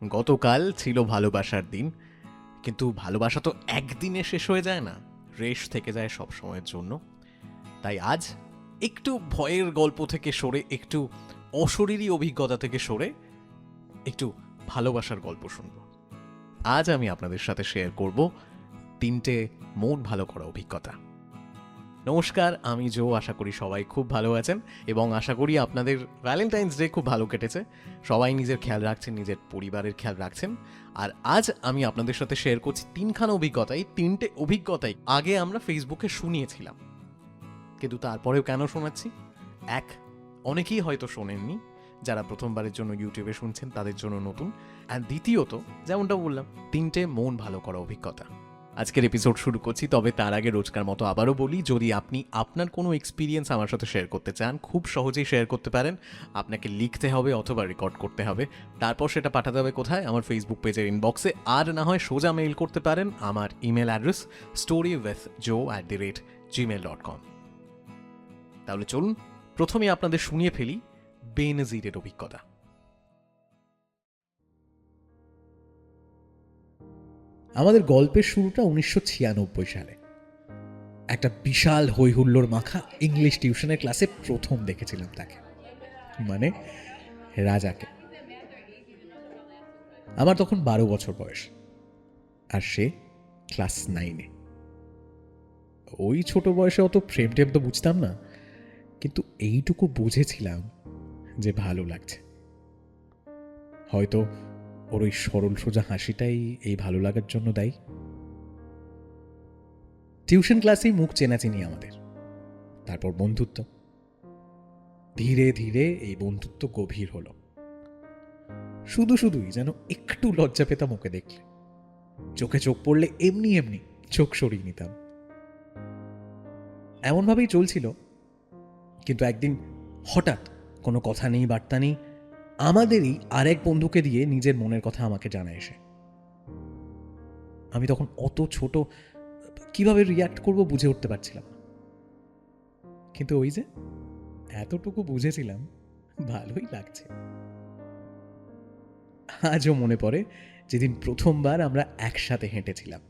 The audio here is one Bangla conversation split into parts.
গতকাল ছিল ভালোবাসার দিন, কিন্তু ভালোবাসা তো একদিনে শেষ হয়ে যায় না, রেশ থেকে যায় সব সময়ের জন্য। তাই আজ একটু ভয়ের গল্প থেকে সরে, একটু অশরীরী অভিজ্ঞতা থেকে সরে একটু ভালোবাসার গল্প শুনব। আজ আমি আপনাদের সাথে শেয়ার করব 3টে মন ভালো করা অভিজ্ঞতা। নমস্কার, আমি জো। আশা করি সবাই খুব ভালো আছেন এবং আশা করি আপনাদের ভ্যালেন্টাইন্স ডে খুব ভালো কেটেছে। সবাই নিজের খেয়াল রাখছেন, নিজের পরিবারের খেয়াল রাখছেন। আর আজ আমি আপনাদের সাথে শেয়ার করছি 3খানা অভিজ্ঞতাই, 3টে অভিজ্ঞতাই আগে আমরা ফেসবুকে শুনিয়েছিলাম, কিন্তু তারপরেও কেন শোনাচ্ছি? অনেকেই হয়তো শোনেননি, যারা প্রথমবারের জন্য ইউটিউবে শুনছেন তাদের জন্য নতুন। আর দ্বিতীয়ত, যেমনটা বললাম, 3টে মন ভালো করা অভিজ্ঞতা। আজকের এপিসোড শুরু করছি, তবে তার আগে রোজকার মতো আবারও বলি, যদি আপনি আপনার কোনো এক্সপিরিয়েন্স আমার সাথে শেয়ার করতে চান, খুব সহজেই শেয়ার করতে পারেন। আপনাকে লিখতে হবে অথবা রেকর্ড করতে হবে, তারপর সেটা পাঠাতে হবে কোথায়? আমার ফেসবুক পেজের ইনবক্সে। আর না হয় সোজা মেইল করতে পারেন আমার ইমেল অ্যাড্রেস storywithjoe@gmail.com। তাহলে চলুন প্রথমে আপনাদের শুনিয়ে ফেলি বেনজিরের অভিজ্ঞতা। আমাদের গল্পের শুরুটা 1996 সালে। একটা বিশাল হইহুল্লোড় মাখা ইংলিশ টিউশনের ক্লাসে প্রথম দেখেছিলাম তাকে, মানে রাজাকে। আমার তখন 12 বছর বয়স, আর সে ক্লাস 9-এ। ওই ছোট বয়সে অত প্রেম টেম তো বুঝতাম না, কিন্তু এইটুকু বুঝেছিলাম যে ভালো লাগছে। হয়তো ওর ওই সরল সোজা হাসিটাই এই ভালো লাগার জন্য দায়ী। টিউশন ক্লাসেই মুখ চেনাচিনি আমাদের, তারপর বন্ধুত্ব। ধীরে ধীরে এই বন্ধুত্ব গভীর হলো। শুধুই যেন একটু লজ্জা পেতাম ওকে দেখলে। চোখে চোখ পড়লে এমনি এমনি চোখ সরিয়ে নিতাম। এমনভাবেই চলছিল, কিন্তু একদিন হঠাৎ কোনো কথা নেই, বার্তা নেই, আমাদেরই আরেক বন্ধুকে দিয়ে নিজের মনের কথা আমাকে জানায় এসে। আমি তখন অত ছোট, কিভাবে রিয়াক্ট করব বুঝে উঠতে পারছিলাম না। কিন্তু ওই যে এতটুকু বুঝেছিলাম, ভালোই লাগছে। আজও মনে পড়ে যেদিন প্রথমবার আমরা একসাথে হেঁটেছিলাম।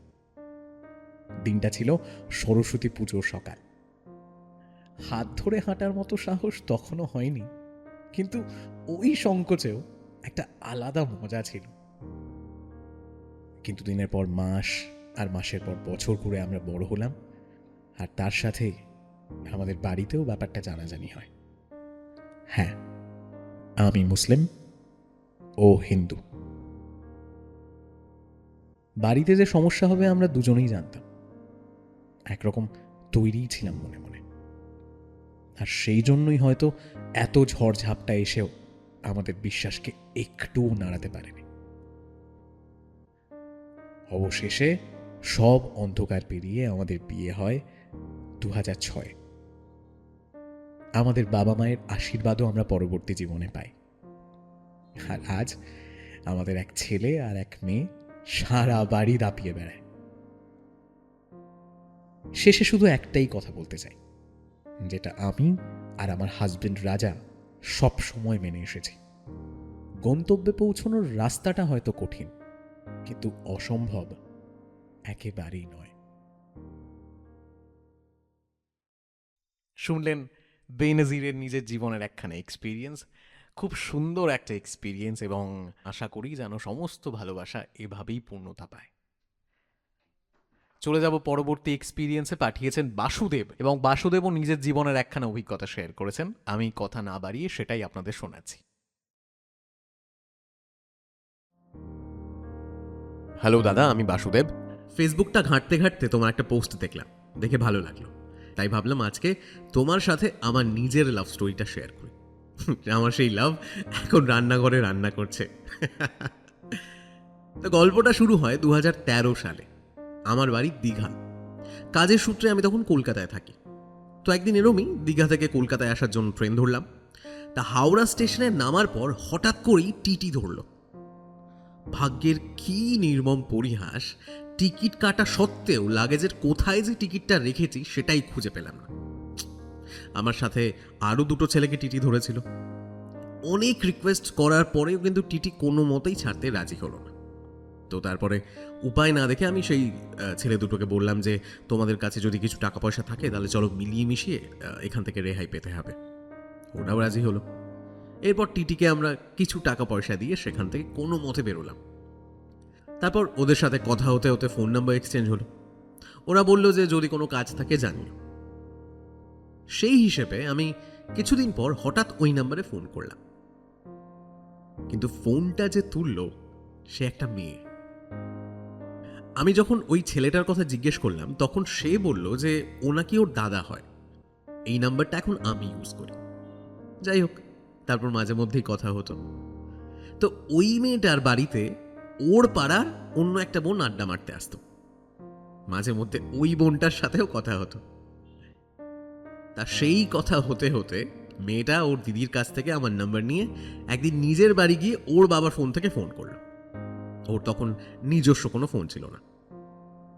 দিনটা ছিল সরস্বতী পুজোর সকাল। হাত ধরে হাঁটার মতো সাহস তখনও হয়নি, কিন্তু ওই সংকোচেও একটা আলাদা মজা ছিল। কিন্তু দিনের পর মাস, আর মাসের পর বছর ঘুরে আমরা বড় হলাম, আর তার সাথে আমাদের বাড়িতেও ব্যাপারটা জানাজানি হয়। হ্যাঁ, আমি মুসলিম, ও হিন্দু। বাড়িতে যে সমস্যা হবে আমরা দুজনেই জানতাম। একরকম তৈরিই ছিলাম মনে মনে। আর সেই জন্যই হয়তো এত ঝড়ঝাপটা এসেও আমাদের বিশ্বাসকে একটুও নাড়াতে পারেনি। অবশেষে সব অন্ধকার পেরিয়ে আমাদের বিয়ে হয় 2006। আমাদের বাবা মায়ের আশীর্বাদও আমরা পরবর্তী জীবনে পাই। আর আজ আমাদের এক ছেলে আর এক মেয়ে সারা বাড়ি দাপিয়ে বেড়ায়। শেষে শুধু একটাই কথা বলতে চাই, যেটা আমি আর আমার হাজবেন্ড রাজা সব সময় মেনে এসেছি। গন্তব্যে পৌঁছানোর রাস্তাটা হয়তো কঠিন, কিন্তু অসম্ভব একেবারেই নয়। শুনলেন বেনজিরের নিজের জীবনের একখানা এক্সপিরিয়েন্স। খুব সুন্দর একটা এক্সপিরিয়েন্স, এবং আশা করি যেন সমস্ত ভালোবাসা এভাবেই পূর্ণতা পায়। চলে যাব পরবর্তী এক্সপিরিয়েন্সে। পাঠিয়েছেন বাসুদেব, এবং বাসুদেবও নিজের জীবনের একখানা অভিজ্ঞতা শেয়ার করেছেন। আমি কথা না বাড়িয়ে সেটাই আপনাদের শোনাচ্ছি। হ্যালো দাদা, আমি বাসুদেব। ফেসবুকটা ঘাঁটতে ঘাঁটতে তোমার একটা পোস্ট দেখলাম, দেখে ভালো লাগলো, তাই ভাবলাম আজকে তোমার সাথে আমার নিজের লাভ স্টোরিটা শেয়ার করি। আমার সেই লাভ এখন রান্নাঘরে রান্না করছে। তো গল্পটা শুরু হয় 2013 সালে। আমার বাড়ি দীঘা। কাজের সূত্রে আমি তখন কলকাতায় থাকি। তো একদিন এরমই দীঘা থেকে কলকাতায় আসার জন্য ট্রেন ধরলাম। তা হাওড়া স্টেশনে নামার পর হঠাৎ করেই টিটি ধরল। ভাগ্যের কি নির্মম পরিহাস, টিকিট কাটা সত্ত্বেও লাগেজের কোথায় যে টিকিটটা রেখেছি সেটাই খুঁজে পেলাম না। আমার সাথে আরও দুটো ছেলেকে টিটি ধরেছিল। অনেক রিকোয়েস্ট করার পরেও কিন্তু টিটি কোনো মতেই ছাড়তে রাজি হলো না। তো তারপরে উপায় না দেখে আমি সেই ছেলে দুটোকে বললাম যে তোমাদের কাছে যদি কিছু টাকা পয়সা থাকে তাহলে চলো মিলিয়ে মিশিয়ে এখান থেকে রেহাই পেতে হবে। ওরাও রাজি হলো। এরপর টিটিকে আমরা কিছু টাকা পয়সা দিয়ে সেখান থেকে কোনো মতে বেরোলাম। তারপর ওদের সাথে কথা হতে হতে ফোন নাম্বার এক্সচেঞ্জ হলো। ওরা বলল যে যদি কোনো কাজ থাকে জানিও। সেই হিসেবে আমি কিছুদিন পর হঠাৎ ওই নাম্বারে ফোন করলাম, কিন্তু ফোনটা যে তুললো সে একটা মেয়ে। আমি যখন ওই ছেলেটার কথা জিজ্ঞেস করলাম তখন সে বলল যে ও নাকি ওর দাদা হয়, এই নাম্বারটা এখন আমি ইউজ করি। যাই হোক, তারপর মাঝে মধ্যেই কথা হতো। তো ওই মেয়েটার বাড়িতে ওর পাড়ার অন্য একটা বোন আড্ডা মারতে আসতো, মাঝে মধ্যে ওই বোনটার সাথেও কথা হতো। তা সেই কথা হতে হতে মেয়েটা ওর দিদির কাছ থেকে আমার নাম্বার নিয়ে একদিন নিজের বাড়ি গিয়ে ওর বাবার ফোন থেকে ফোন করলো। ওর তখন নিজস্ব কোনো ফোন ছিল না।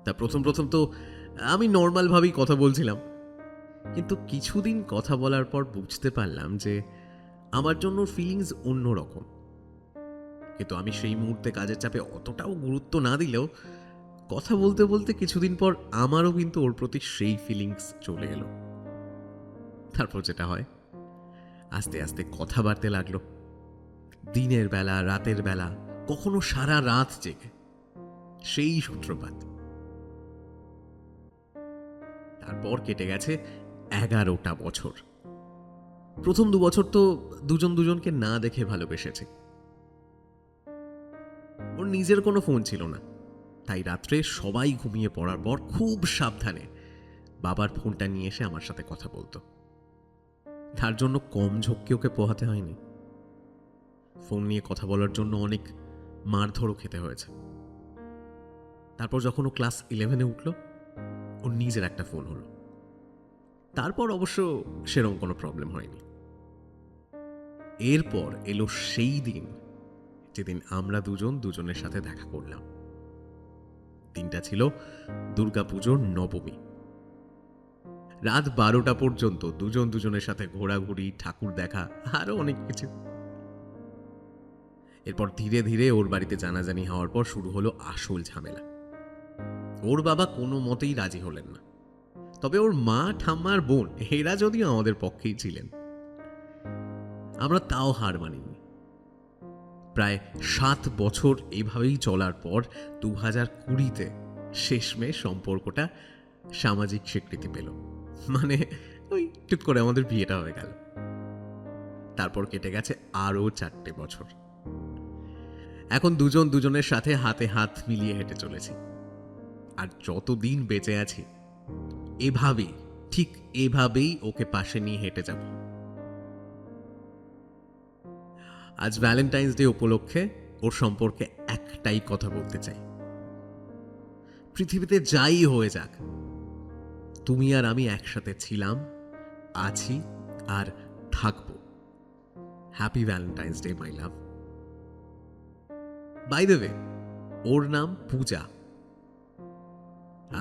তা প্রথম প্রথম তো আমি নর্মালভাবেই কথা বলছিলাম, কিন্তু কিছুদিন কথা বলার পর বুঝতে পারলাম যে আমার জন্য ফিলিংস অন্যরকম। কিন্তু আমি সেই মুহূর্তে কাজের চাপে অতটাও গুরুত্ব না দিলেও কথা বলতে বলতে কিছুদিন পর আমারও কিন্তু ওর প্রতি সেই ফিলিংস চলে এলো। তারপর যেটা হয়, আস্তে আস্তে কথা বাড়তে লাগলো। দিনের বেলা, রাতের বেলা, কখনো সারা রাত জেগে, সেই সূত্রপাত। তারপর কেটে গেছে 11টা বছর। প্রথম 2 বছর তো দুজন দুজনকে না দেখে ভালোবেসেছে। ওর নিজের কোনো ফোন ছিল না, তাই রাত্রে সবাই ঘুমিয়ে পড়ার পর খুব সাবধানে বাবার ফোনটা নিয়ে এসে আমার সাথে কথা বলতো। তার জন্য কম ঝক্কি ওকে পোহাতে হয়নি। ফোন নিয়ে কথা বলার জন্য অনেক মারধরও খেতে হয়েছে। তারপর যখন ও ক্লাস 11-এ উঠল, ওর নিজের একটা ফোন হলো। তারপর অবশ্য সেরকম কোনো প্রবলেম হয়নি। এরপর এলো সেই দিন যেদিন আমরা দুজন দুজনের সাথে দেখা করলাম। দিনটা ছিল দুর্গাপুজোর নবমী। রাত 12টা পর্যন্ত দুজন দুজনের সাথে ঘোরাঘুরি, ঠাকুর দেখা, আরো অনেক কিছু। এরপর ধীরে ধীরে ওর বাড়িতে জানাজানি হওয়ার পর শুরু হলো আসল ঝামেলা। ওর বাবা কোনো মতেই রাজি হলেন না, তবে ওর মা, ঠাম্মার বোন এরা যদিও আমাদের পক্ষেই ছিলেন। আমরা তাও হার মানিনি। প্রায় 7 বছর এভাবেই চলার পর 2020-তে শেষমেশ সম্পর্কটা সামাজিক স্বীকৃতি পেল। মানে ওই টুক করে আমাদের বিয়েটা হয়ে গেল। তারপর কেটে গেছে আরো 4টে বছর। এখন দুজন দুজনের সাথে হাতে হাত মিলিয়ে হেঁটে চলেছি। আর যতদিন বেঁচে আছি এভাবেই, ঠিক এভাবেই ওকে পাশে নিয়ে হেঁটে যাব। আজ ভ্যালেন্টাইন্স ডে উপলক্ষে ওর সম্পর্কে একটাই কথা বলতে চাই। পৃথিবীতে যাই হয়ে যাক, তুমি আর আমি একসাথে ছিলাম, আছি আর থাকবো। Happy Valentine's Day my love. By the way, ওর নাম পূজা।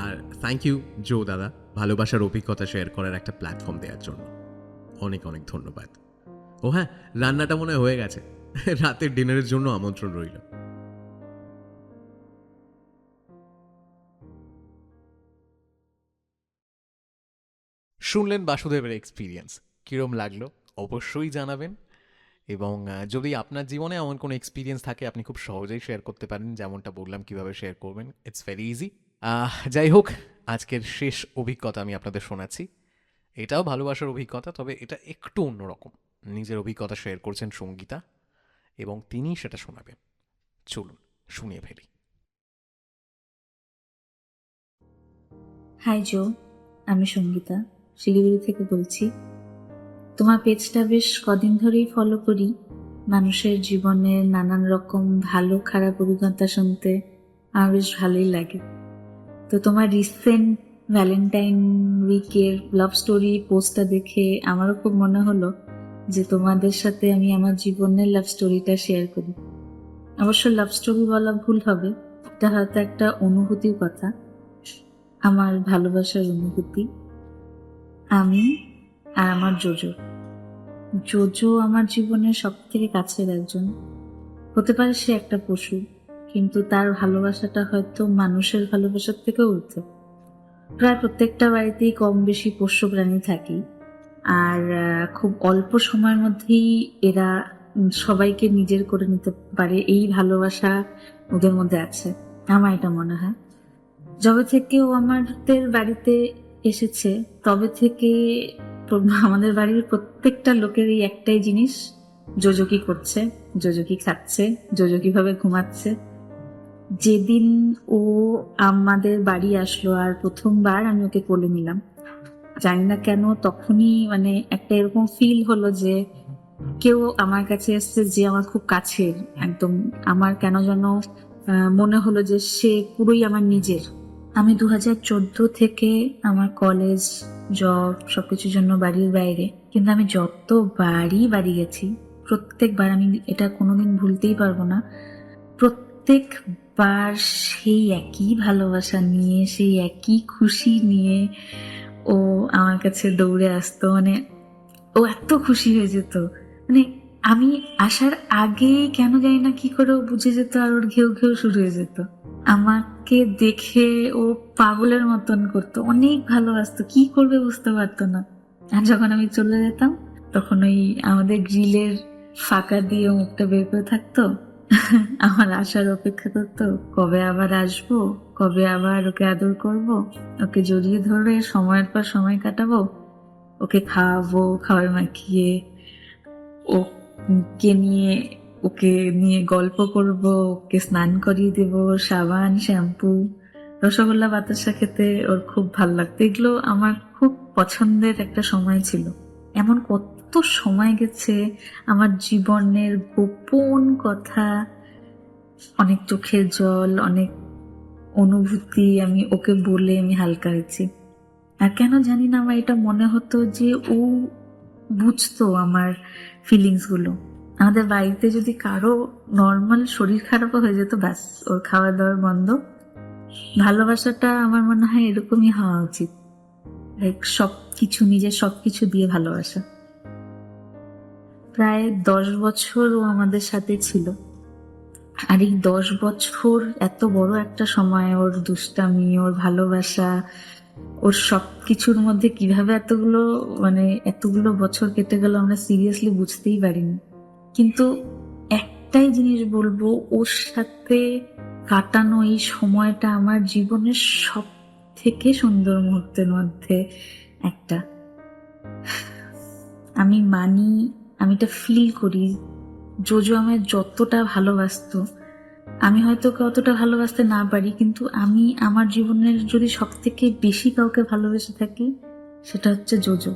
আর থ্যাংক ইউ জো দাদা, ভালোবাসার অভিজ্ঞতা শেয়ার করার একটা প্ল্যাটফর্ম দেওয়ার জন্য অনেক অনেক ধন্যবাদ। ও হ্যাঁ, রান্নাটা মনে হয়ে গেছে, রাতের ডিনারের জন্য আমন্ত্রণ রইল। শুনলেন বাসুদেবের এক্সপিরিয়েন্স, কীরম লাগলো অবশ্যই জানাবেন। এবং যদি আপনার জীবনে এমন কোনো এক্সপিরিয়েন্স থাকে আপনি খুব সহজেই শেয়ার করতে পারেন, যেমনটা বললাম কিভাবে শেয়ার করবেন, ইটস ভেরি ইজি। যাই হোক, আজকের শেষ অভিজ্ঞতা আমি আপনাদের শোনাচ্ছি। এটাও ভালোবাসার অভিজ্ঞতা, তবে এটা একটু অন্যরকম। নিজের অভিজ্ঞতা শেয়ার করছেন সঙ্গীতা, এবং তিনি সেটা শোনাবেন। চলুন শুনিয়ে ফেলি। হাই জো, আমি সঙ্গীতা, শিলিগুড়ি থেকে বলছি। তোমার পেজটা বেশ কদিন ধরেই ফলো করি। মানুষের জীবনের নানান রকম ভালো খারাপ অভিজ্ঞতা শুনতে আমার বেশ ভালোই লাগে। তো তোমার রিসেন্ট ভ্যালেন্টাইন উইকের লাভ স্টোরি পোস্টটা দেখে আমারও খুব মনে হলো যে তোমাদের সাথে আমি আমার জীবনের লাভ স্টোরিটা শেয়ার করি। অবশ্য লাভ স্টোরি বলা ভুল হবে, এটা হয়তো একটা অনুভূতির কথা, আমার ভালোবাসার অনুভূতি, আমি আর আমার জোজো। জোজো আমার জীবনের সব থেকে কাছের একজন। হতে পারে সে একটা পশু, কিন্তু তার ভালোবাসাটা হয়তো মানুষের ভালোবাসার থেকেও ঊর্ধ্বে। প্রায় প্রত্যেকটা বাড়িতেই কম বেশি পোষ্য প্রাণী থাকে, আর খুব অল্প সময়ের মধ্যেই এরা সবাইকে নিজের করে নিতে পারে, এই ভালোবাসা ওদের মধ্যে আছে, আমার এটা মনে হয়। যবে থেকে ও আমাদের বাড়িতে এসেছে তবে থেকে আমাদের বাড়ির প্রত্যেকটা লোকের এই একটাই জিনিস, জোজো কি করছে, জোজো কি খাচ্ছে, জোজো কিভাবে ঘুমাচ্ছে। যেদিন ও আমাদের বাড়ি আসলো আর প্রথমবার আমি ওকে কোলে নিলাম, জানি না কেন তখনই মানে একটা এরকম ফিল হলো যে কেউ আমার কাছে এসছে যে আমার খুব কাছের একদম। আমার কেন যেন মনে হলো যে সে পুরোই আমার নিজের। আমি 2014 থেকে আমার কলেজ, জব সবকিছুর জন্য বাড়ির বাইরে, কিন্তু আমি যতবারই বাড়ি গেছি প্রত্যেকবার, আমি এটা কোনোদিন ভুলতেই পারবো না, প্রত্যেকবার সেই একই ভালোবাসা নিয়ে, সেই একই খুশি নিয়ে ও আমার কাছে দৌড়ে আসতো। মানে ও এত খুশি হয়ে যেত, মানে আমি আসার আগেই কেন জানি না কি করে ও বুঝে যেত আর ওর ঘেউ ঘেউ শুরু হয়ে যেত। আমাকে দেখে ও পাগলের মতন করতো, অনেক ভালোবাসতো, কি করবে বুঝতে পারতো না। আর যখন আমি চলে যেতাম তখন ওই আমাদের গ্রিলের ফাঁকা দিয়ে মুখটা বের করে থাকতো, আমার আসার অপেক্ষা করতো, কবে আবার আসবো, কবে আবার ওকে আদর করব, ওকে জড়িয়ে ধরে সময়ের পর সময় কাটাবো, ওকে খাওয়াবো, খাবার মাখিয়ে ওকে নিয়ে গল্প করব, ওকে স্নান করিয়ে দেব, সাবান, শ্যাম্পু, রসগোল্লা, বাতাসা খেতে ওর খুব ভাল লাগতো। এগুলো আমার খুব পছন্দের একটা সময় ছিল। এমন কত সময় গেছে আমার জীবনের গোপন কথা, অনেক চোখের জল, অনেক অনুভূতি আমি ওকে বলে আমি হালকা হয়েছি। আর কেন জানি না আমার এটা মনে হতো যে ও বুঝতো আমার ফিলিংস গুলো। আমাদের বাড়িতে যদি কারো নর্মাল শরীর খারাপও হয়ে যেত, ব্যাস ওর খাওয়া দাওয়ার বন্ধ। ভালোবাসাটা আমার মনে হয় এরকমই হওয়া উচিত, লাইক সবকিছু, নিজের সবকিছু দিয়ে ভালোবাসা। প্রায় 10 বছর ও আমাদের সাথে ছিল, আর এই 10 বছর এত বড় একটা সময়, ওর দুষ্টামি, ওর ভালোবাসা, ওর সবকিছুর মধ্যে কিভাবে এতগুলো বছর কেটে গেল আমরা সিরিয়াসলি বুঝতেই পারিনি। কিন্তু একটাই জিনিস বলবো, ওর সাথে কাটানো এই সময়টা আমার জীবনের সব থেকে সুন্দর মুহূর্তের মধ্যে একটা। আমি মানি, আমি এটা ফিল করি, জোজো আমায় যতটা ভালোবাসতো, আমি হয়তো কতটা ভালোবাসতে না পারি, কিন্তু আমি আমার জীবনের যদি সব থেকে বেশি কাউকে ভালোবেসে থাকি সেটা হচ্ছে জোজো।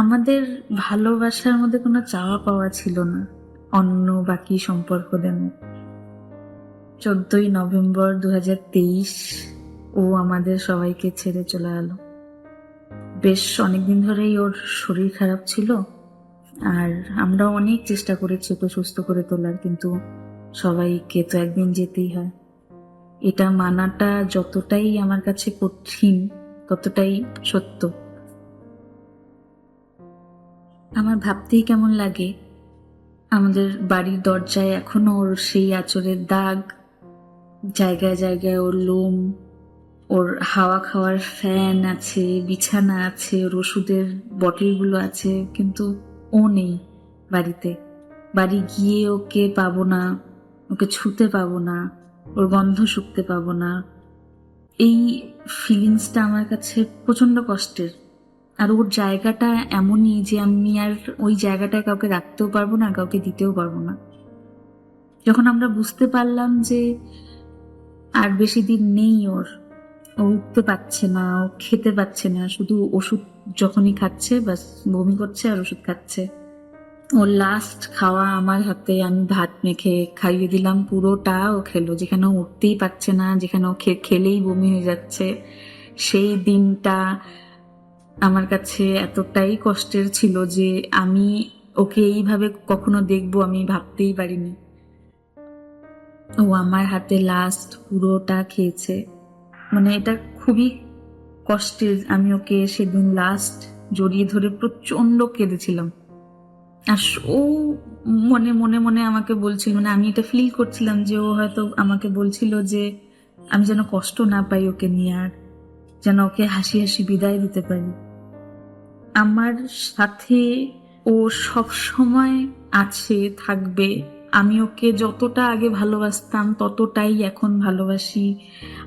আমাদের ভালোবাসার মধ্যে কোনো চাওয়া পাওয়া ছিল না অন্য বাকি সম্পর্কদের মতো। 14ই নভেম্বর 2023 ও আমাদের সবাইকে ছেড়ে চলে গেল। বেশ অনেকদিন ধরেই ওর শরীর খারাপ ছিল, আর আমরা অনেক চেষ্টা করেছি ওকে সুস্থ করে তোলার, কিন্তু সবাইকে তো একদিন যেতেই হয়। এটা মানাটা যতটাই আমার কাছে কঠিন ততটাই সত্য। আমার ভাবতেই কেমন লাগে, আমাদের বাড়ির দরজায় এখনো ওর সেই আঁচড়ের দাগ, জায়গায় জায়গায় ওর লোম, ওর হাওয়া খাওয়ার ফ্যান আছে, বিছানা আছে, ওর ওষুধের বটলগুলো আছে, কিন্তু ও নেই বাড়িতে। বাড়ি গিয়ে ওকে পাবো না, ওকে ছুতে পাবো না, ওর গন্ধ শুকতে পাবো না। এই ফিলিংসটা আমার কাছে প্রচন্ড কষ্টের। আর ওর জায়গাটা এমনই যে আমি আর ওই জায়গাটায় কাউকে রাখতেও পারবো না, কাউকে দিতেও পারবো না। যখন আমরা বুঝতে পারলাম যে আর বেশি দিন নেই ওর, ও উঠতে পারছে না, ও খেতে পাচ্ছে না, শুধু ওষুধ যখনই খাচ্ছে ব্যাস বমি করছে আর ওষুধ খাচ্ছে। ওর লাস্ট খাওয়া আমার হাতে, আমি ভাত মেখে খাইয়ে দিলাম, পুরোটা ও খেলো, যেখানে ও উঠতেই পারছে না, যেখানে ও খেলেই বমি হয়ে যাচ্ছে। সেই দিনটা আমার কাছে এতটাই কষ্টের ছিল যে আমি ওকে এইভাবে কখনো দেখবো আমি ভাবতেই পারিনি। ও আমার হাতে লাস্ট পুরোটা খেয়েছে, মানে এটা খুবই কষ্টের। আমি ওকে সেদিন লাস্ট জড়িয়ে ধরে প্রচন্ড কেঁদেছিলাম, আর ও মনে মনে মনে আমাকে বলছিল, মানে আমি এটা ফিল করছিলাম যে ও হয়তো আমাকে বলছিল যে আমি যেন কষ্ট না পাই ওকে নিয়ে, আর যেন ওকে হাসি হাসি বিদায় দিতে পারি। আমার সাথে ও সব সময় আছে, থাকবে। আমি ওকে যতটা আগে ভালোবাসতাম ততটাই এখন ভালোবাসি,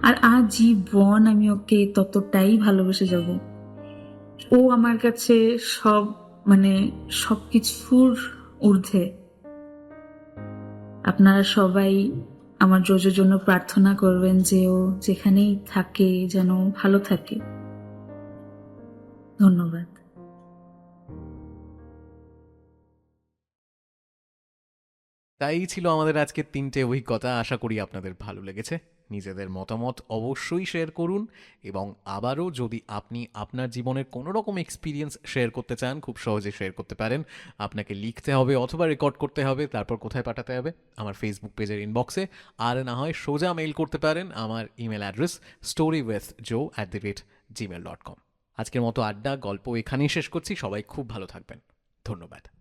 আর আজীবন আমি ওকে ততটাই ভালোবেসে যাব। ও আমার কাছে সব, মানে সবকিছুর ঊর্ধ্বে। আপনারা সবাই আমার জোজোর জন্য প্রার্থনা করবেন যে ও যেখানেই থাকে যেন ভালো থাকে। ধন্যবাদ। তাই ছিল আমাদের আজকের 3টে অভিজ্ঞতা। আশা করি আপনাদের ভালো লেগেছে। নিজেদের মতামত অবশ্যই শেয়ার করুন, এবং আবারও যদি আপনি আপনার জীবনের কোনো রকম এক্সপিরিয়েন্স শেয়ার করতে চান, খুব সহজে শেয়ার করতে পারেন। আপনাকে লিখতে হবে অথবা রেকর্ড করতে হবে, তারপর কোথায় পাঠাতে হবে? আমার ফেসবুক পেজের ইনবক্সে, আর না হয় সোজা মেইল করতে পারেন। আমার ইমেল অ্যাড্রেস storywithjoe@gmail.com। আজকের মতো আড্ডা গল্প এখানেই শেষ করছি। সবাই খুব ভালো থাকবেন। ধন্যবাদ।